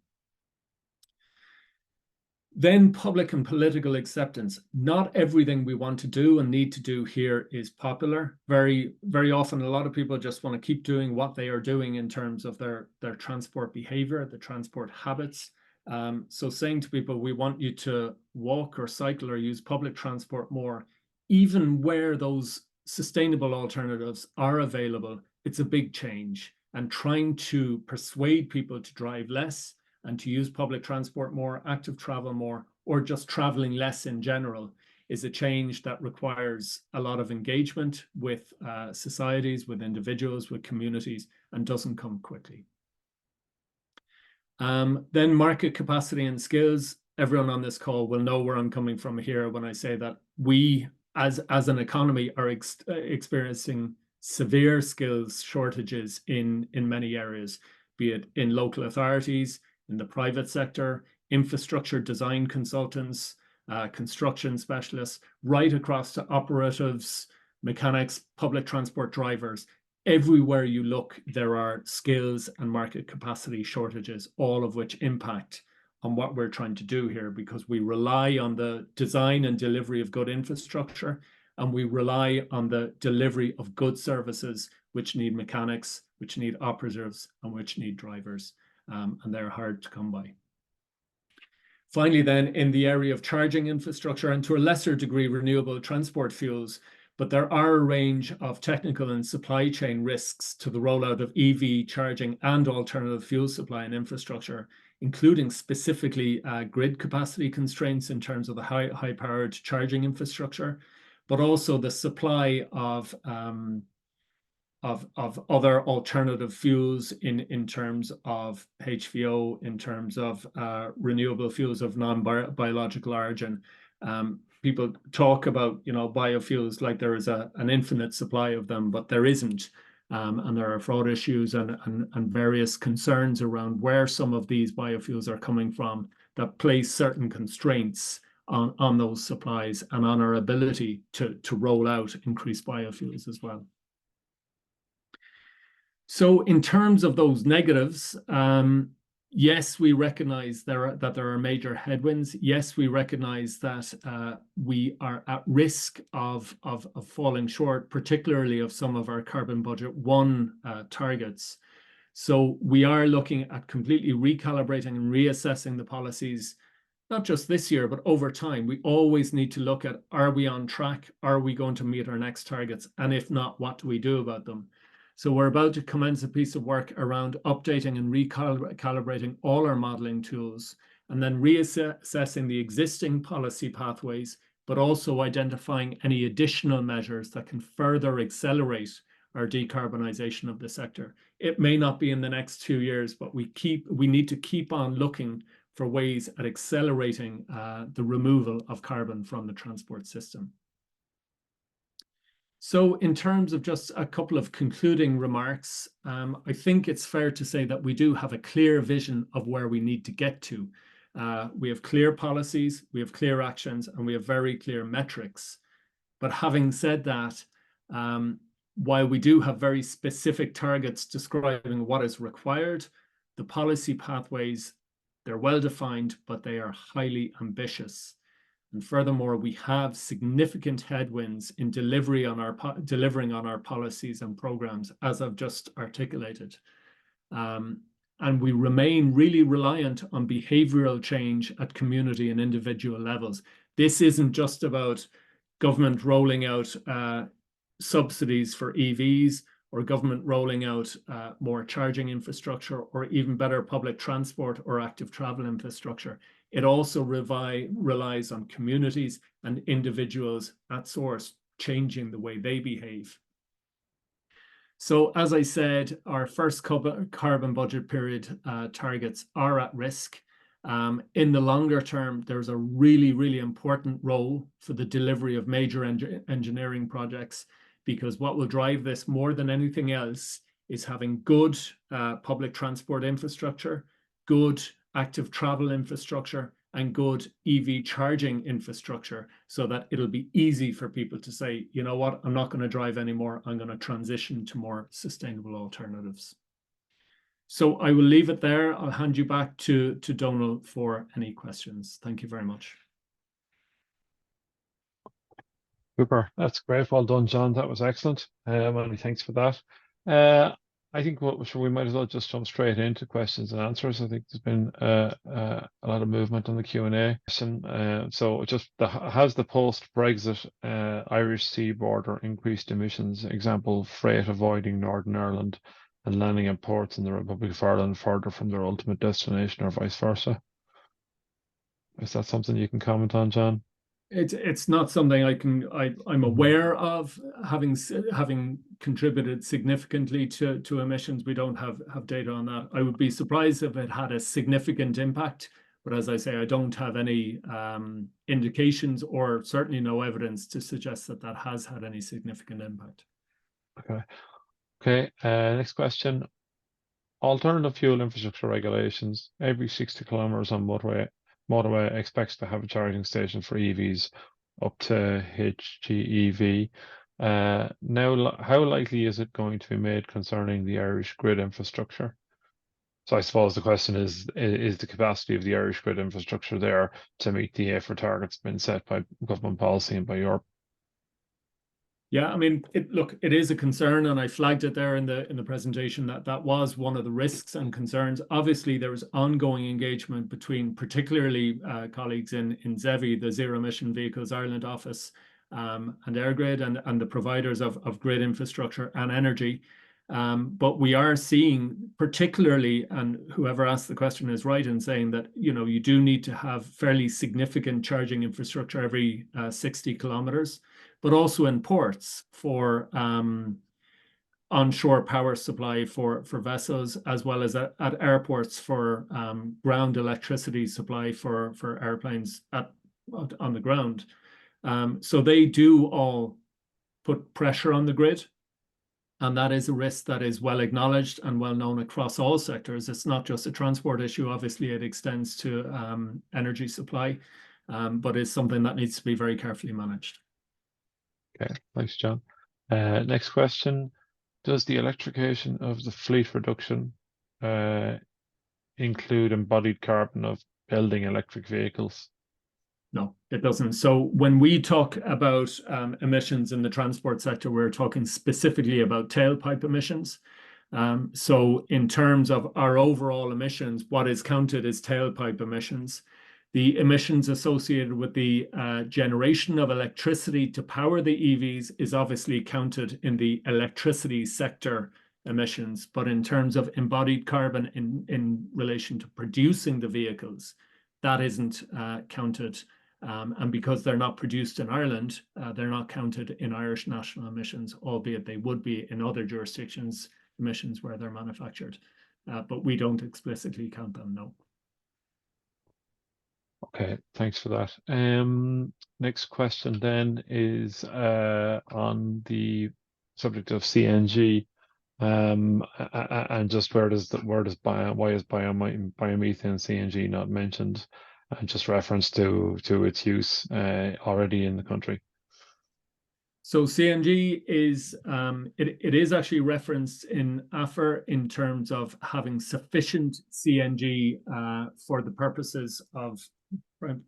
Then public and political acceptance. Not everything we want to do and need to do here is popular. Very, very often, a lot of people just want to keep doing what they are doing in terms of their transport behavior, the transport habits. So saying to people, we want you to walk or cycle or use public transport more, even where those sustainable alternatives are available, it's a big change. And trying to persuade people to drive less and to use public transport more, active travel more, or just traveling less in general is a change that requires a lot of engagement with societies, with individuals, with communities, and doesn't come quickly. Then market capacity and skills. Everyone on this call will know where I'm coming from here when I say that we, as an economy, are experiencing severe skills shortages in many areas, be it in local authorities, in the private sector, infrastructure design consultants, construction specialists, right across to operatives, mechanics, public transport drivers. Everywhere you look, there are skills and market capacity shortages, all of which impact on what we're trying to do here, because we rely on the design and delivery of good infrastructure, and we rely on the delivery of good services, which need mechanics, which need operatives, and which need drivers. And they're hard to come by. Finally, then, in the area of charging infrastructure and to a lesser degree, renewable transport fuels, but there are a range of technical and supply chain risks to the rollout of EV charging and alternative fuel supply and infrastructure, including specifically grid capacity constraints in terms of the high-powered charging infrastructure, but also the supply of other alternative fuels in terms of HVO, in terms of renewable fuels of non-biological origin. People talk about, biofuels like there is an infinite supply of them, but there isn't. And there are fraud issues and various concerns around where some of these biofuels are coming from that place certain constraints on those supplies and on our ability to roll out increased biofuels as well. So in terms of those negatives, yes, we recognize that there are major headwinds. Yes, we recognize that we are at risk of falling short, particularly of some of our carbon budget 1 targets. So we are looking at completely recalibrating and reassessing the policies, not just this year, but over time. We always need to look at, are we on track? Are we going to meet our next targets? And if not, what do we do about them? So we're about to commence a piece of work around updating and recalibrating all our modeling tools, and then reassessing the existing policy pathways, but also identifying any additional measures that can further accelerate our decarbonisation of the sector. It may not be in the next 2 years, but we need to keep on looking for ways at accelerating the removal of carbon from the transport system. So in terms of just a couple of concluding remarks, I think it's fair to say that we do have a clear vision of where we need to get to. We have clear policies, we have clear actions, and we have very clear metrics. But having said that, while we do have very specific targets describing what is required, the policy pathways, they're well defined, but they are highly ambitious. And furthermore, we have significant headwinds in delivering on our policies and programs, as I've just articulated. And we remain really reliant on behavioral change at community and individual levels. This isn't just about government rolling out subsidies for EVs, or government rolling out more charging infrastructure, or even better public transport or active travel infrastructure. It also relies on communities and individuals at source changing the way they behave. So as I said, our first carbon budget period targets are at risk. In the longer term, there's a really, really important role for the delivery of major engineering projects, because what will drive this more than anything else is having good public transport infrastructure, good active travel infrastructure, and good EV charging infrastructure, so that it'll be easy for people to say, you know what, I'm not going to drive anymore. I'm going to transition to more sustainable alternatives. So I will leave it there. I'll hand you back to Donal for any questions. Thank you very much. Super. That's great. Well done, John. That was excellent. Many thanks for that. I think we might as well just jump straight into questions and answers. I think there's been a lot of movement on the Q&A. So just has the post-Brexit Irish sea border increased emissions? Example, freight avoiding Northern Ireland and landing at ports in the Republic of Ireland further from their ultimate destination, or vice versa. Is that something you can comment on, John? It's not something I'm aware of having contributed significantly to emissions. We don't have data on that. I would be surprised if it had a significant impact, but as I say, I don't have any indications, or certainly no evidence to suggest that that has had any significant impact. Okay. Next question. Alternative fuel infrastructure regulations. Every 60 kilometers on motorway expects to have a charging station for EVs up to HGEV. Now, how likely is it going to be made concerning the Irish grid infrastructure? So I suppose the question is the capacity of the Irish grid infrastructure there to meet the AFR targets been set by government policy and by Europe? Yeah, I mean, it is a concern, and I flagged it there in the presentation that was one of the risks and concerns. Obviously, there is ongoing engagement between particularly colleagues in ZEVI, the Zero Emission Vehicles Ireland office, and EirGrid and the providers of grid infrastructure and energy. But we are seeing, particularly, and whoever asked the question is right in saying that, you do need to have fairly significant charging infrastructure every 60 kilometers, but also in ports for onshore power supply for vessels, as well as at airports for ground electricity supply for airplanes on the ground. So they do all put pressure on the grid. And that is a risk that is well acknowledged and well known across all sectors. It's not just a transport issue. Obviously, it extends to energy supply, but it's something that needs to be very carefully managed. Okay, thanks, John. Next question. Does the electrification of the fleet reduction include embodied carbon of building electric vehicles? No, it doesn't. So when we talk about emissions in the transport sector, we're talking specifically about tailpipe emissions. So in terms of our overall emissions, what is counted is tailpipe emissions. The emissions associated with the generation of electricity to power the EVs is obviously counted in the electricity sector emissions. But in terms of embodied carbon in relation to producing the vehicles, that isn't counted. And because they're not produced in Ireland, they're not counted in Irish national emissions, albeit they would be in other jurisdictions' emissions where they're manufactured. But we don't explicitly count them, no. Okay, thanks for that. Next question then is on the subject of CNG, and just why is biomethane CNG not mentioned, and just reference to its use already in the country. So CNG is it is actually referenced in AFR in terms of having sufficient CNG for the purposes of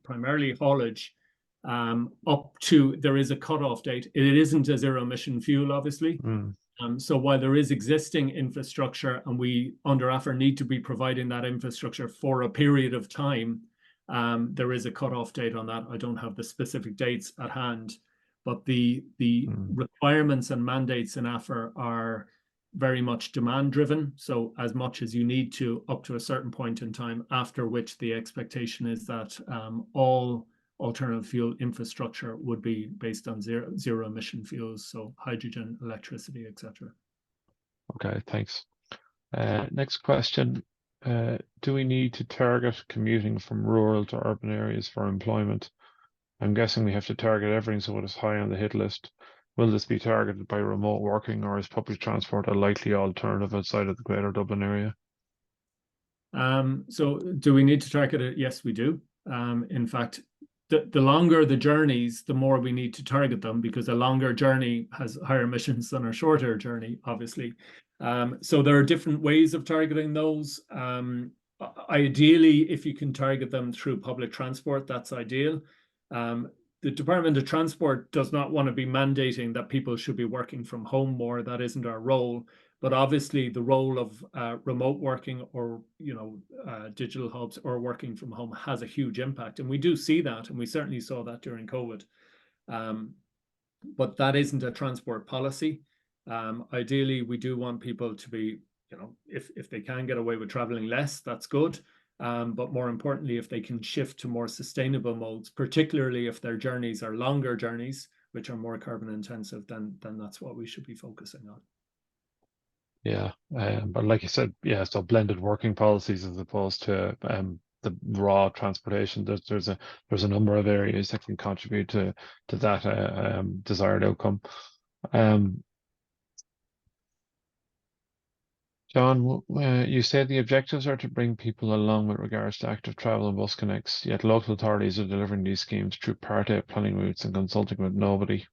primarily haulage up to, there is a cutoff date. It isn't a zero emission fuel, obviously. So while there is existing infrastructure and we under AFR need to be providing that infrastructure for a period of time, there is a cutoff date on that. I don't have the specific dates at hand, but the requirements and mandates in AFR are very much demand driven. So as much as you need to up to a certain point in time, after which the expectation is that all alternative fuel infrastructure would be based on zero emission fuels, so hydrogen, electricity, etc. Okay, thanks. Next question. Do we need to target commuting from rural to urban areas for employment? I'm guessing we have to target everything so it is high on the hit list. Will this be targeted by remote working, or is public transport a likely alternative outside of the Greater Dublin area? So do we need to target it? Yes, we do. In fact, the longer the journeys, the more we need to target them, because a longer journey has higher emissions than a shorter journey, obviously. So there are different ways of targeting those. Ideally, if you can target them through public transport, that's ideal. The Department of Transport does not want to be mandating that people should be working from home more. That isn't our role. But obviously, the role of remote working, or digital hubs, or working from home has a huge impact, and we do see that, and we certainly saw that during COVID. But that isn't a transport policy. Ideally, we do want people to be, if they can get away with traveling less, that's good. But more importantly, if they can shift to more sustainable modes, particularly if their journeys are longer journeys, which are more carbon intensive, then that's what we should be focusing on. Yeah, but like you said, yeah, so blended working policies as opposed to the raw transportation. There's a number of areas that can contribute to that desired outcome. John, you said the objectives are to bring people along with regards to active travel and bus connects, yet local authorities are delivering these schemes through part-A planning routes and consulting with nobody.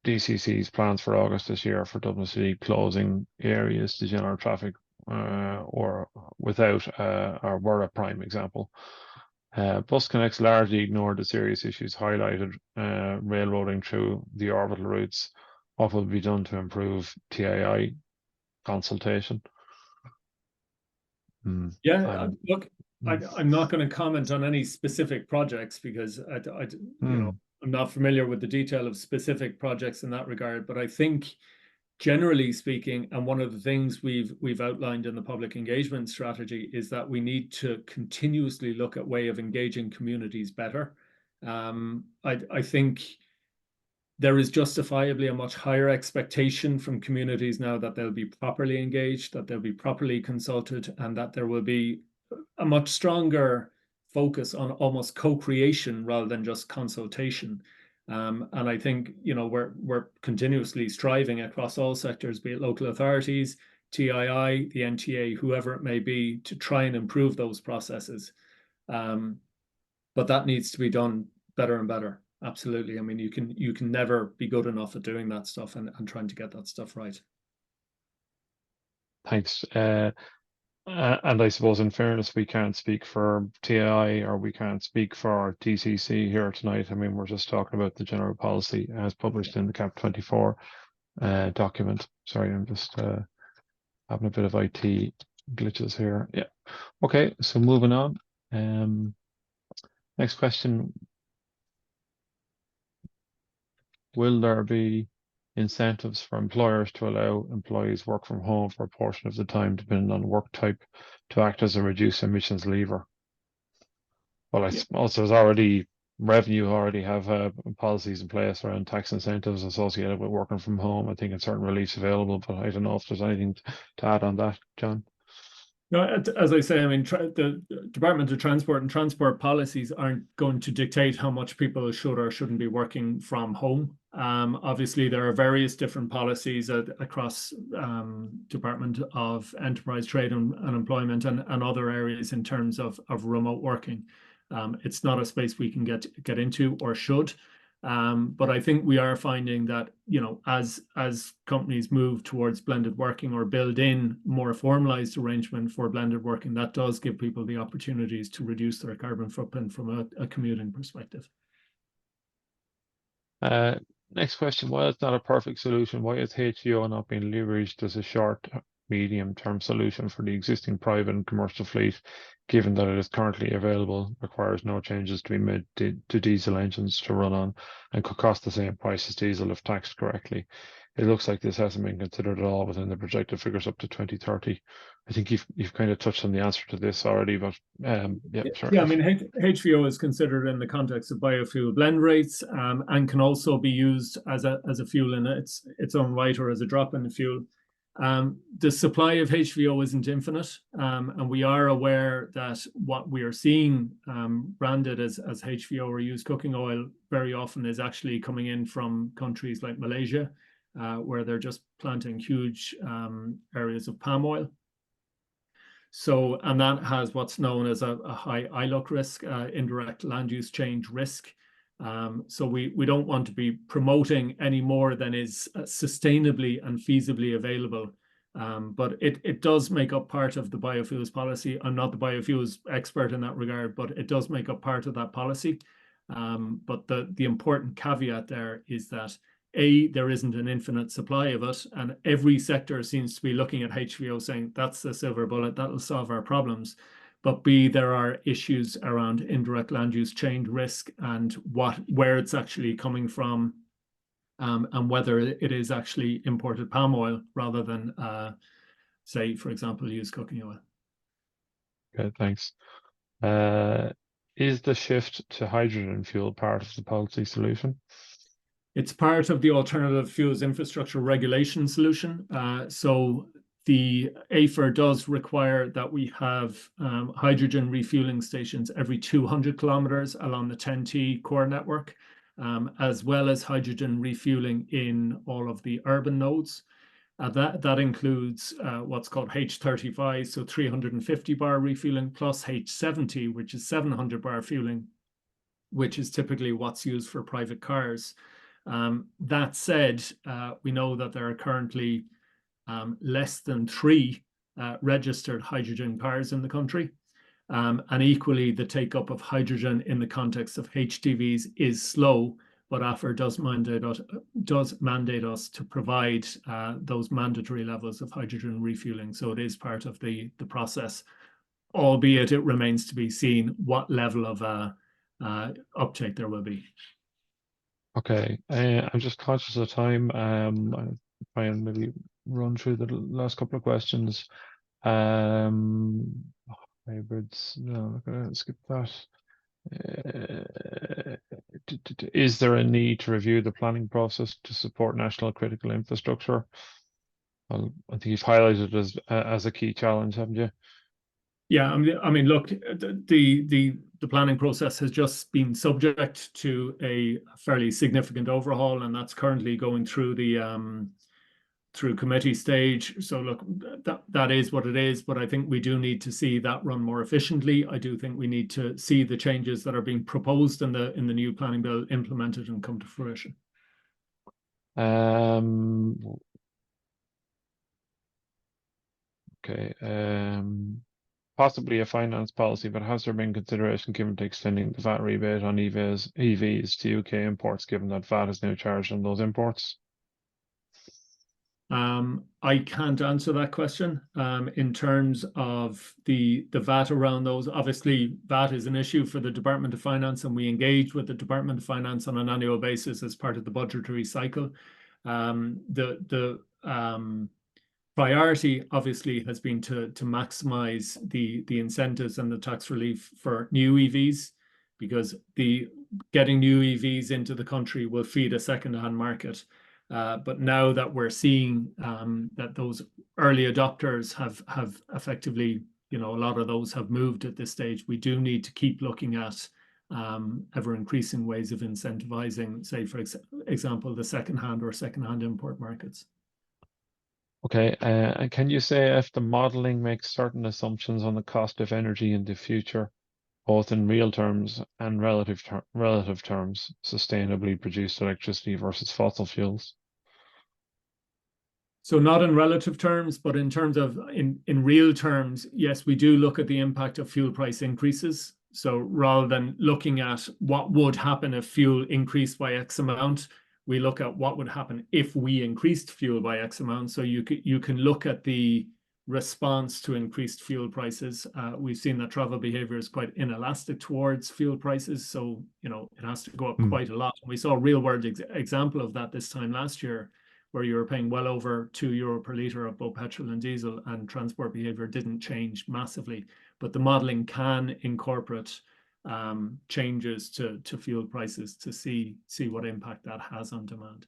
DCC's plans for August this year for Dublin City closing areas to general traffic or without or were a prime example. Bus Connects largely ignored the serious issues highlighted, railroading through the orbital routes. What will be done to improve TII consultation? Yeah, look, I'm not going to comment on any specific projects, because I'm not familiar with the detail of specific projects in that regard. But I think, generally speaking, and one of the things we've outlined in the public engagement strategy, is that we need to continuously look at way of engaging communities better. I think there is justifiably a much higher expectation from communities now that they'll be properly engaged, that they'll be properly consulted, and that there will be a much stronger focus on almost co-creation rather than just consultation. And I think we're continuously striving across all sectors, be it local authorities, TII, the NTA, whoever it may be, to try and improve those processes. But that needs to be done better and better. Absolutely. I mean, you can never be good enough at doing that stuff and trying to get that stuff right. Thanks. And I suppose, in fairness, we can't speak for TI or we can't speak for DCC here tonight. I mean, we're just talking about the general policy as published in the CAP24 document. Sorry, I'm just having a bit of IT glitches here. Yeah. Okay, so moving on. Next question. Will there be incentives for employers to allow employees work from home for a portion of the time, depending on work type, to act as a reduced emissions lever? Well, I suppose there's already have policies in place around tax incentives associated with working from home. I think it's certain reliefs available, but I don't know if there's anything to add on that, John. No, as I say, I mean, the Department of Transport and transport policies aren't going to dictate how much people should or shouldn't be working from home. Obviously, there are various different policies across Department of Enterprise, Trade and Employment and other areas in terms of remote working. It's not a space we can get into or should. But I think we are finding that, as companies move towards blended working or build in more formalized arrangement for blended working, that does give people the opportunities to reduce their carbon footprint from a commuting perspective. Next question. While it's not a perfect solution, why is HVO not being leveraged as a short, medium-term solution for the existing private and commercial fleet, given that it is currently available, requires no changes to be made to diesel engines to run on, and could cost the same price as diesel if taxed correctly? It looks like this hasn't been considered at all within the projected figures up to 2030. I think you've kind of touched on the answer to this already, but yeah, sure. Yeah, I mean, HVO is considered in the context of biofuel blend rates, and can also be used as a fuel in its own right, or as a drop-in fuel. The supply of HVO isn't infinite, and we are aware that what we are seeing branded as HVO or used cooking oil very often is actually coming in from countries like Malaysia, where they're just planting huge areas of palm oil. So, and that has what's known as a high ILUC risk, indirect land use change risk. So we don't want to be promoting any more than is sustainably and feasibly available. But it does make up part of the biofuels policy. I'm not the biofuels expert in that regard, but it does make up part of that policy. But the important caveat there is that there isn't an infinite supply of it, and every sector seems to be looking at HVO saying that's the silver bullet, that'll solve our problems. But B, there are issues around indirect land use change risk and where it's actually coming from, and whether it is actually imported palm oil rather than, say, for example, used cooking oil. Okay, thanks. Is the shift to hydrogen fuel part of the policy solution? It's part of the alternative fuels infrastructure regulation solution. So the AFIR does require that we have hydrogen refueling stations every 200 kilometers along the 10T core network, as well as hydrogen refueling in all of the urban nodes. That includes what's called H35, so 350 bar refueling, plus H70, which is 700 bar fueling, which is typically what's used for private cars. That said, we know that there are currently less than 3 registered hydrogen cars in the country. And equally, the take-up of hydrogen in the context of HTVs is slow, but AFIR does mandate us to provide those mandatory levels of hydrogen refueling. So it is part of the process, albeit it remains to be seen what level of uptake there will be. Okay, I'm just conscious of time. I'll try and maybe run through the last couple of questions. Hybrids, no, I'm gonna skip that. Is there a need to review the planning process to support national critical infrastructure? Well, I think you've highlighted it as a key challenge, haven't you? Yeah, I mean, look, the planning process has just been subject to a fairly significant overhaul, and that's currently going through the through committee stage. So look, that is what it is, but I think we do need to see that run more efficiently. I do think we need to see the changes that are being proposed in the new planning bill implemented and come to fruition. Okay. Possibly a finance policy, but has there been consideration given to extending the VAT rebate on EVs to UK imports, given that VAT is now charged on those imports? I can't answer that question. In terms of the VAT around those, obviously VAT is an issue for the Department of Finance, and we engage with the Department of Finance on an annual basis as part of the budgetary cycle. The priority obviously has been to maximize the incentives and the tax relief for new EVs, because getting new EVs into the country will feed a second-hand market. But now that we're seeing that those early adopters have effectively, a lot of those have moved at this stage, we do need to keep looking at ever increasing ways of incentivizing, say, for example, the second-hand import markets. Okay, and can you say if the modeling makes certain assumptions on the cost of energy in the future, both in real terms and relative terms, sustainably produced electricity versus fossil fuels? So not in relative terms, but in terms of in real terms, yes, we do look at the impact of fuel price increases. So rather than looking at what would happen if fuel increased by X amount, we look at what would happen if we increased fuel by X amount. So you can look at the response to increased fuel prices. We've seen that travel behavior is quite inelastic towards fuel prices. So, it has to go up quite a lot. We saw a real world example of that this time last year, where you were paying well over €2 per litre of both petrol and diesel, and transport behavior didn't change massively. But the modelling can incorporate changes to fuel prices to see what impact that has on demand.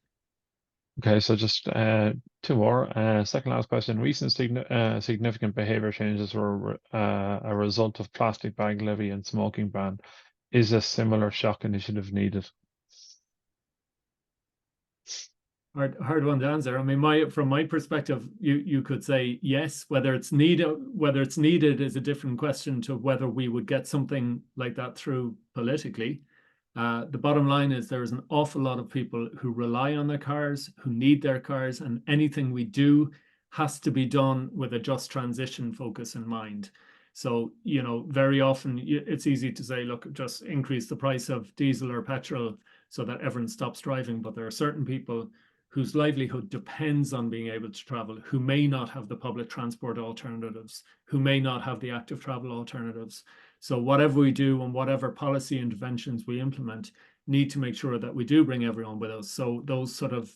Okay, so just two more. Second last question. Recent significant behavior changes were a result of plastic bag levy and smoking ban. Is a similar shock initiative needed? Hard one to answer. I mean, from my perspective, you could say yes. Whether it's needed is a different question to whether we would get something like that through politically. The bottom line is there is an awful lot of people who rely on their cars, who need their cars, and anything we do has to be done with a just transition focus in mind. So, very often it's easy to say, look, just increase the price of diesel or petrol so that everyone stops driving. But there are certain people whose livelihood depends on being able to travel, who may not have the public transport alternatives, who may not have the active travel alternatives. So whatever we do and whatever policy interventions we implement need to make sure that we do bring everyone with us. So those sort of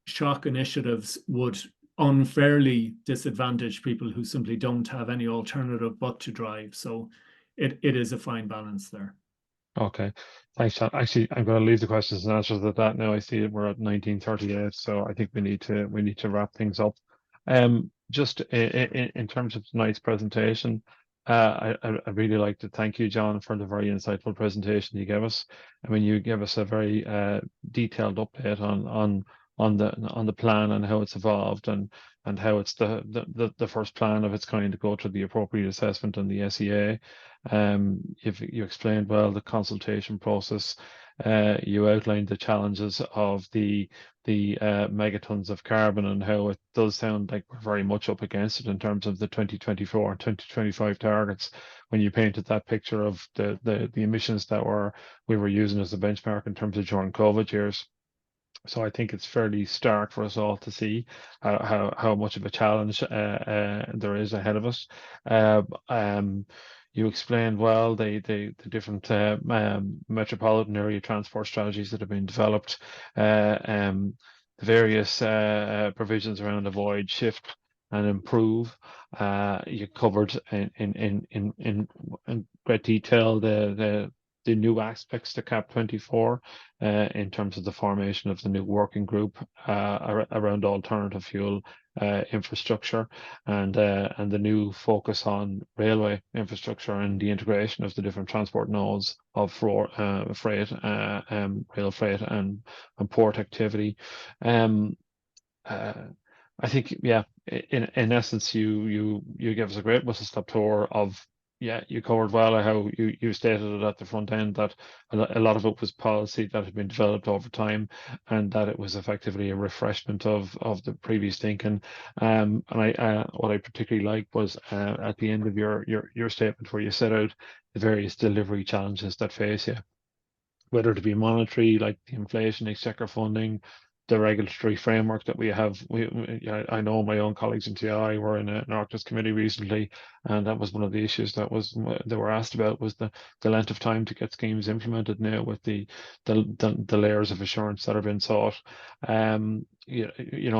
shock initiatives would unfairly disadvantage people who simply don't have any alternative but to drive. So it is a fine balance there. Okay, thanks, John. Actually, I'm going to leave the questions and answers at that now. I see that we're at 19:38, so I think we need to wrap things up. Just in terms of tonight's presentation, I really like to thank you, John, for the very insightful presentation you gave us. I mean, you gave us a very detailed update on the plan and how it's evolved and how it's the first plan of its kind to go through the appropriate assessment and the SEA. You explained well the consultation process. You outlined the challenges of the megatons of carbon and how it does sound like we're very much up against it in terms of the 2024 and 2025 targets. When you painted that picture of the emissions that we were using as a benchmark in terms of during COVID years. So I think it's fairly stark for us all to see how much of a challenge there is ahead of us. You explained well the different metropolitan area transport strategies that have been developed, the various provisions around avoid, shift, and improve. You covered in great detail the new aspects to CAP24 in terms of the formation of the new working group around alternative fuel infrastructure and the new focus on railway infrastructure and the integration of the different transport nodes of freight, rail freight and port activity. I think, yeah, in essence, you give us a great whistle-stop tour of, yeah, you covered well how you stated it at the front end that a lot of it was policy that had been developed over time and that it was effectively a refreshment of the previous thinking. And what I particularly liked was at the end of your statement where you set out the various delivery challenges that face you, whether to be monetary, like the inflation, exchequer funding, the regulatory framework that we have. I know my own colleagues in TI were in an Arctis committee recently, and that was one of the issues that they were asked about was the length of time to get schemes implemented now with the layers of assurance that are being sought.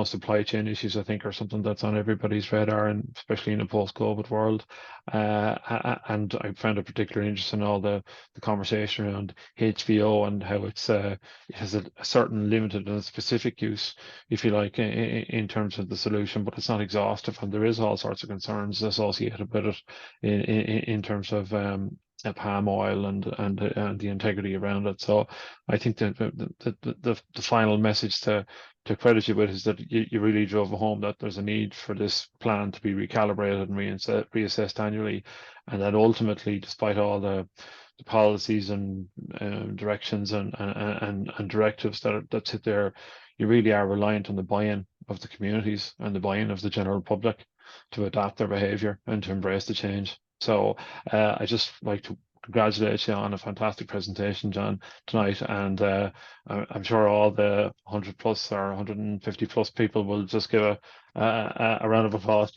Supply chain issues, I think, are something that's on everybody's radar, and especially in a post-COVID world. And I found it particularly interesting all the conversation around HVO and how it has a certain limited and specific use, if you like, in terms of the solution, but it's not exhaustive, and there is all sorts of concerns associated with it in terms of palm oil and the integrity around it. So I think that the final message to credit you with is that you really drove home that there's a need for this plan to be recalibrated and reassessed annually, and that ultimately, despite all the policies and directions and directives that sit there, you really are reliant on the buy-in of the communities and the buy-in of the general public to adapt their behaviour and to embrace the change. So I just like to congratulate you on a fantastic presentation, John, tonight, and I'm sure all the 100 plus or 150 plus people will just give a round of applause to you